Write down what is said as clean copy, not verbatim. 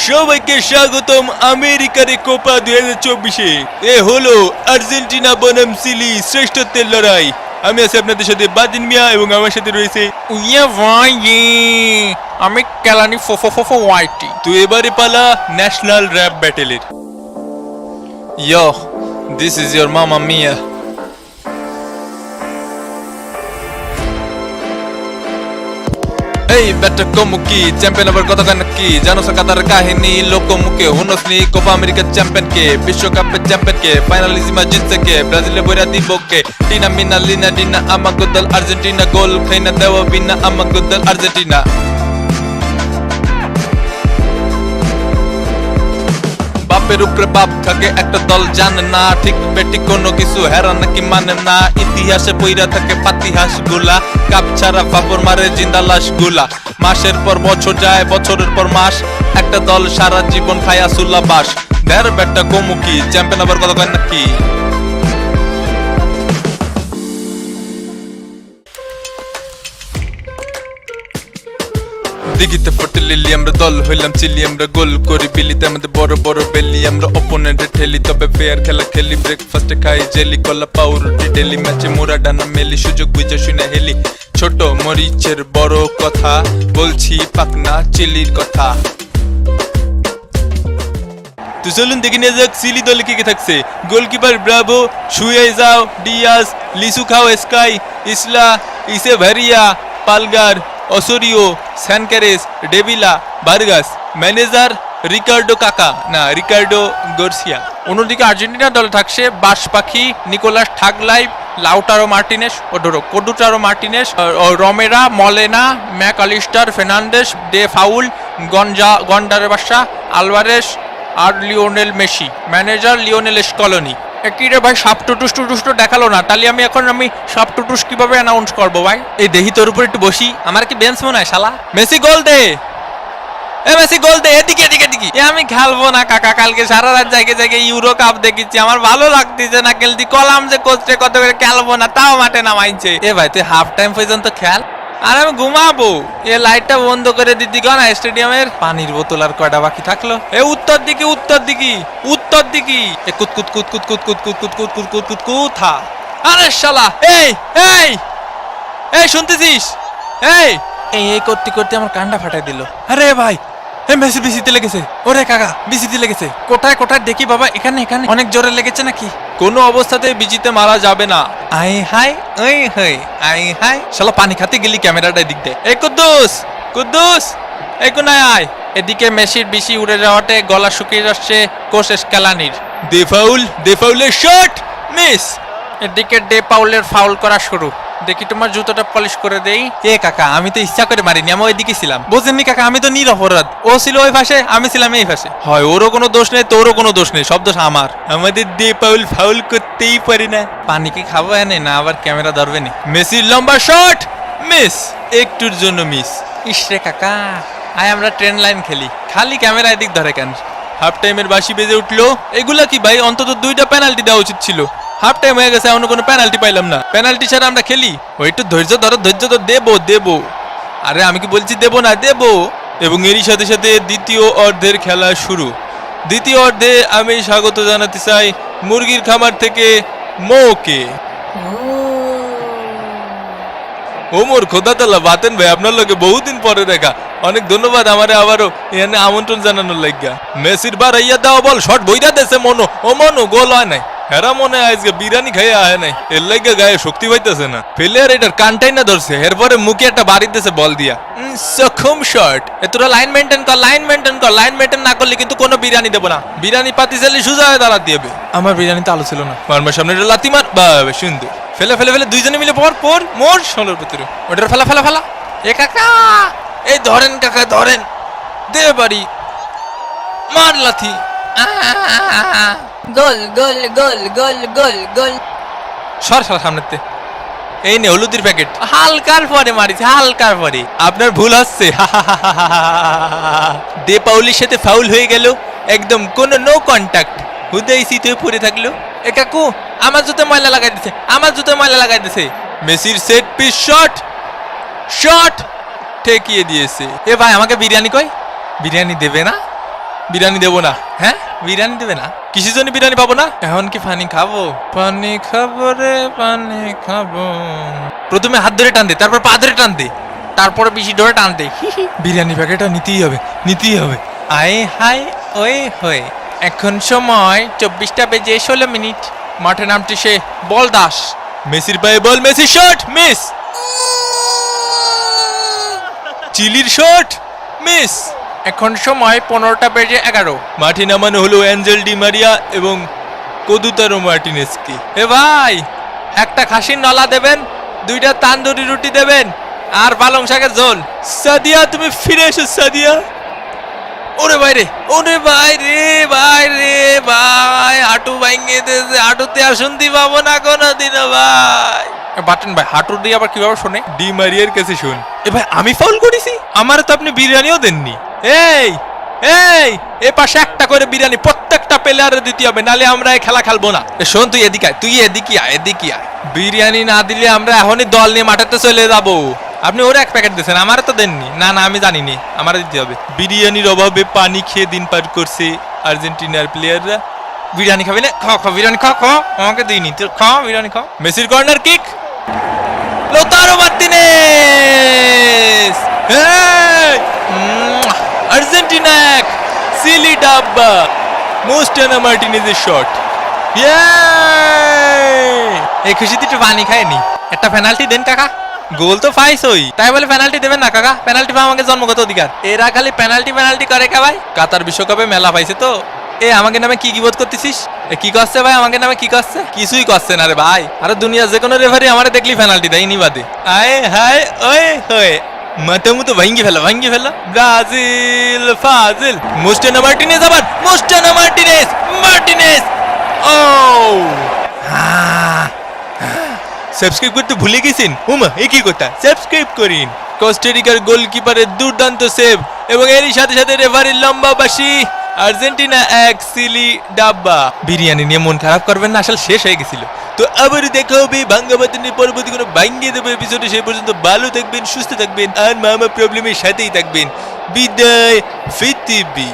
সবাইকে স্বাগতম আমেরিকার কোপা 2024-এ। এ হলো আর্জেন্টিনা বনাম চিলি শ্রেষ্ঠত্বের লড়াই। আমি আছি আপনাদের সাথে বাদিন মিয়া এবং আমার সাথে রয়েছে ইয়ে ভাই আমি কেলানি ফো ওয়াইটি। তো এবারে পালা ন্যাশনাল র্যাপ ব্যাটেলের। Yo this is your mama mia. এই ব্যাটা কমুকি চ্যাম্পিয়ন আবার কতখান কি জানো কাতার কাহিনী লোকমুখে হুনসনি কোপা আমেরিকার চ্যাম্পিয়নকে বিশ্বকাপের চ্যাম্পিয়নকে ফাইনালিজিমা জিতছে কে ব্রাজিলে বইরা দিবকে টিনা মিনা লিনা ডিনা আমাগো দল আর্জেন্টিনা গোল খাইনা দেওয়া বিনা আমাগো দল আর্জেন্টিনা। বাপের উপরে বাপ থাকে একটা দল জানে না ঠিক বেটি কোনো কিছু হেরা নাকি মানে না ইতিহাসে পইরা থাকে পাতিহাস গুলা কাপ ছাড়া বাপর মারে জিন্দা লাশ গুলা মাসের পর বছর যায় বছরের পর মাস একটা দল সারা জীবন খায়া সুল্লা বাস দের বেটা গোমুখী চ্যাম্পিয়ন আবার কত কয় নাকি। দিঘিতে ফটে লিলি আমরা দল হইলাম চিলি আমরা গোল করি বিলিতে আমাদের বড় বড় বেলি আমরা অপোনেন্টে ঠেলি তবে ফেয়ার খেলা খেলি ব্রেকফাস্টে খাই জেলি কলা পাউরুটি ডেলি ম্যাচে মোরা ডানা মেলি সুযোগ বুঝে শুনে হেলি ছোট মরিচের বড় কথা বলছি পাকনা চিলির কথা। তো চলুন দেখে নিয়ে যাক চিলি দলে কে কে থাকছে। গোলকিপার ব্রাভো, সুয়েজাও, ডিয়াস, লিসুখাও, স্কাই, ইসলা, ইসে ভারিয়া, পালগার, অসোরিও, স্যানকারেস, Davila, Vargas. Manager Ricardo Ricardo Garcia. অন্যদিকে আর্জেন্টিনা দলে থাকছে বাস পাখি, নিকোলাস ঠাগলাই, লাউটারো মার্টিনেস, কোডুটারো Martinez, Romero, Molina, MacAllister, Fernandez, De Paul, গন্ডারে বাসা, আলভারেস আর Lionel Messi. Manager Lionel Scaloni. কি রে ভাই সাপ টুটুস দেখালো না, তাহলে আমি সাপ টুটুস কিভাবে অ্যানাউন্স করবো ভাই? এই দেহি তোর উপর একটু বসি, আমার কি বেঞ্চ মনে হয় শালা। মেসি গোল দে, এ মেসি গোল দে, এদিকে এদিকে এদিকে। আমি খেলবো না কাকা, কালকে সারা রাত জায়গায় ইউরো কাপ দেখেছি, আমার ভালো লাগতেছে না খেলতে। কলাম যে কোচে কত করে খেলবো না, তাও মাঠে নামাইছে। এ ভাই তুই হাফ টাইম পর্যন্ত খেল। আর আমি ঘুমাবো। এ লাইটটা বন্ধ করে দিদি না স্টেডিয়ামের। পানির বোতল আর কয়টা বাকি থাকলো? এ উত্তর দিকে এ কুত কুত কুত কুত কুত কুত কুত কুত কুত কুত কুত কুত কুথা। আরে শালা এই এই এই শুনতেছিস? এই এই এই করতে করতে আমার কান্ডা ফাটাই দিল। আরে ভাই এ মেসি বিসিতে লেগেছে। ওরে কাকা বিসিতে লেগেছে। কোথায় কোথায় দেখি বাবা, এখানে অনেক জোরে লেগেছে নাকি? কোনো অবস্থাতে বিজিতে মারা যাবে না। আই হাই ওই হই আই হাই। শালা পানি খাতে গেলি ক্যামেরাটা এদিক দে। এই কুদ্দুস এই কোনায় আয়। এদিকে মেসির বিসি উড়ে যাওয়াতে গলা শুকিয়ে যাচ্ছে কোচ স্ক্যালানির। দে ফাউলের শট মিস। এদিকে ডে পাউলের ফাউল করা শুরু। দেখি তোমার জুতোটা পলিশ করে দেই। এ কাকা আমি তো ইচ্ছা করে মারিনি, আমি ওইদিকে ছিলাম। বুঝেননি কাকা, আমি তো নিরপরাধ। ও ছিল ওই পাশে, আমি ছিলাম এই পাশে। হয় ওরও কোনো দোষ নেই, তোরও কোনো দোষ নেই, সব দোষ আমার। আমাদের দে পাউল ফাউল করতেই পারি না। পানি কি খাবো এনে না আবার ক্যামেরা ধরবে নি? মেসির লম্বা শট মিস, একটুর জন্য মিস। ইসরে কাকা আয় আমরা ট্রেন লাইন খেলি, খালি ক্যামেরা এদিক ধরে কেন? হাফ টাইমের বাঁশি বেজে উঠলো। এগুলা কি ভাই, অন্তত 2টা পেনাল্টি দেওয়া উচিত ছিল। হাফ টাইম হয়ে গেছে, এখনো কোনো পেনাল্টি পাইলাম না। পেনাল্টি ছাড়া আমরা খেলি? ওই একটু ধৈর্য ধরো, দেবো। আরে আমি কি বলছি দেবো না, দেবো। এবং এরই সাথে সাথে দ্বিতীয় অর্ধের খেলা শুরু। দ্বিতীয় অর্ধে আমি স্বাগত জানাতে চাই মুরগির খামার থেকে মোকে। ওমর খোদাতাল্লাহ বাতেন ভাই, আপনার লোকে বহুদিন পরে দেখা। অনেক ধন্যবাদ আমারে আবারও এখানে আমন্ত্রণ জানানোর লাগিয়া। মেসির বার ইয়া দেওয়া বল শট বইরা দেছে মনো। ও মনো গোল হয় নাই। হেরা মনে হয় আজকে বিরিয়ানি খাইয়া আয় নাই, এর লাগিয়া গায়ে শক্তি পাইতেছে না। প্লেয়ার এটার কানটাই না ধরছে, এরপরে মুখে একটা বাড়ি দিতেছে বল দিয়া। সক্ষম শট। তোরা লাইন মেনটেন কর। লাইন মেনটেন না করলে কিন্তু কোনো বিরিয়ানি দেবো না। বিরিয়ানি পাতি চাইলে সোজা হয়ে দাঁড়া দিবে। আমার বিরিয়ানিতে আলু ছিল না। মারমার সামনে একটা লাথি মার, বা সুন্দর। ফেলে দুইজনে মিলে পর মোর সোনার ভিতরে ওটার ফেলা। এ কাকা এই ধরেন কাকা ধরেন, দে বাড়ি মার লাথি। গোল সর সামনেতে। এই নে হলুদের প্যাকেট। হালকার পরে মারিছে, হালকার পরে। আপনার ভুল হচ্ছে। দে পাউলির সাথে ফাউল হয়ে গেল, একদম কোনো নো কন্টাক্ট। হুদাই সিতে পড়ে থাকলো। এ কাকু আমার জুতো ময়লা লাগাই দিছে। মেসির সেট পিস শট ঠেকিয়ে দিয়েছে। এ ভাই আমাকে বিরিয়ানি কই? বিরিয়ানি দেবে না? বিরিয়ানি দেবো না। হ্যাঁ, বিরিয়ানি দেবে না? কিসের জন্য বিরিয়ানি পাবো না? এখন কি পানি খাবো? পানি খাবো রে, পানি খাবো। প্রথমে হাত ধরে টান দে, তারপর পা ধরে টান দে, তারপরে বেশি ধরে টান দে। বিরিয়ানি প্যাকেটটা নিতেই হবে, নিতেই হবে। আয় হাই ওই হয়ে এখন সময় 24:16 মাঠে নামটি সে বল দাস। মেসির পায়ে বল, মেসি শট মিস, চিলির শট মিস। এখন সময় 15:11। মাঠে নামানো হলো অ্যাঞ্জেল ডি মারিয়া এবং কদুতারো মার্টিনেজকে। এ ভাই, একটা খাসির নলা দেবেন, 2টা তান্দুরি রুটি দেবেন, আর পালং শাকের ঝোল। সাদিয়া তুমি ফিরে এসো সাদিয়া। ওরে ভাই রে, ওরে ভাই রে, ভাই রে ভাই, হাঁটু ভাঙিয়ে দিয়েছে, হাঁটুতে আর শুনতে পাবো না কোনোদিনও ভাই। বাটন ভাই, হাঁটু দিয়ে আবার কিভাবে শোনে? ডি মারিয়ার কাছে শুন। এ ভাই, আমি ফাউল করেছি? আমার তো আপনি বিরিয়ানিও দেননি। এই এই এ পাশে একটা করে বিরিয়ানি প্রত্যেকটা প্লেয়ারে দিতে হবে, নালে আমরা এই খেলা খেলবো না। এ শোন, তুই এদিকে আয়, তুই এদিকে আয়, এদিকে আয়। বিরিয়ানি না দিলে আমরা এখনই দল নিয়ে মাঠেতে চলে যাবো। আপনি ওরা এক প্যাকেট দিয়েছেন, আমার তো দেননি। না না, আমি জানিনি, আমার দিতে হবে। বিরিয়ানির অভাবে পানি খেয়ে দিন পার করছে আর্জেন্টিনার প্লেয়াররা। বিরিয়ানি খাবি না? খা খা বিরিয়ানি খা, খা, আমাকে দিইনি, তুই খা বিরিয়ানি খা। মেসির কর্নার কিক, লোতারো মার্টিনেজ। আর্জেন্টিনা এক, সিলি ডাব্বা, মোস্টানা মার্টিনেজের শট। এই খুশিতে একটু পানি খায়নি। একটা পেনাল্টি দেন কাকা। গোল তো পাইছই, তাই বলে পেনাল্টি দেবেন না কাকা? পেনাল্টি পাওয়া আমাকে জন্মগত অধিকার। এরা খালি পেনাল্টি করে কে ভাই? কাতার বিশ্বকাপে মেলা পাইছে তো। এ আমাকে নামে কি বোধ করতেছিস? এ কি করছে ভাই, আমাকে নামে কি করছে? কিছুই করছে না রে ভাই। আরে দুনিয়া যে কোনো রেফারি আমারে দেখলি পেনাল্টি দেয়, ইনি বাদে। আয় হায় ওই হয়ে মাথা মতো ভাঙ্গি ফেলো। ব্রাজিল ফাজিল, মোস্টানা মার্টিনেজ, আবার মোস্টানা মার্টিনেজ। ও সাবস্ক্রাইব করতে ভুলে গেছেন? ওমা এ কি কথা, সাবস্ক্রাইব করিন। কোস্টারিকার গোলকিপারের দুর্দান্ত সেভ এবং এরই সাথে সাথে রেফারির লম্বা বাঁশি। আর্জেন্টিনা এক, সিলি ডাব্বা। বিরিয়ানি নিয়ে মন খারাপ করবেন না, আসলে শেষ হয়ে গেছিল। তো আবার দেখা হবে ভাঙ্গাবাতিনের পরবর্তী কোনো ভাঙ্গিয়ে দেবো এপিসোডে। সেই পর্যন্ত ভালো থাকবেন, সুস্থ থাকবেন আর মামা প্রবলেমের সাথেই থাকবেন। বিদায়, ফিতিবি।